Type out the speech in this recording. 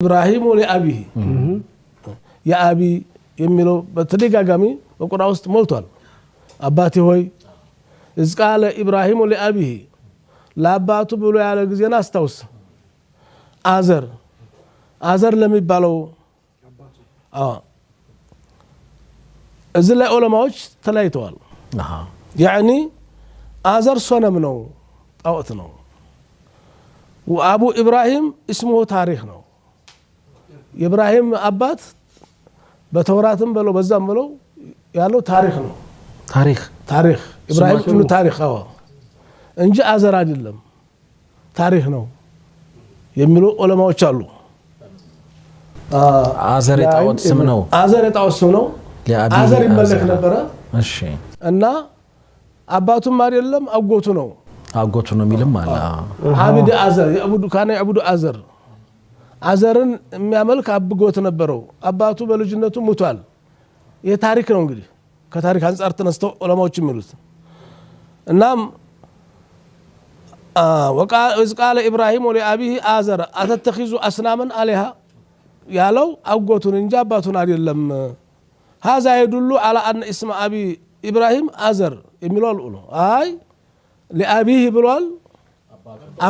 إبراهيم لأبيه يا أبي يميلو بتريقا قامي وقرأ وسط مولتوال أباتي هوي إذ قال إبراهيم لأبيه لا أباتو بلو على جزينا استوس آزر لم يبالو إذن لا علماء تلايتوال يعني آزر صنمنو أوتنو وأبو إبراهيم اسمه تاريخنا إبراهيم أبات بتوراتم بلو بزام بلو يالو تاريخنا تاريخ إبراهيم إنه تاريخ إنجي آزر عدلهم تاريخنا يملو علماء وشالو آزر يتعود سمنو آزر يملك نبرة أن أباتهم ماريلهم أقوتنا ميلم مالا عبد آزر كان يعبد آزرن የሚያመልክ አብጎት ነበረው አባቱ በልጅነቱ ሞቷል የታሪክ ነው እንግዲህ ከታሪክ አንፃር ተነስተው ዑለማዎች የሚሉት እናም وقال إبراهيم لأبيه آزر أتتخذ أصناما آلهة ያለው አጎቱን እንጂ አባቱን አይደለም هذا يدل على أن اسم أبي إبراهيم آزر የሚለው አይ لأبيه ብሏል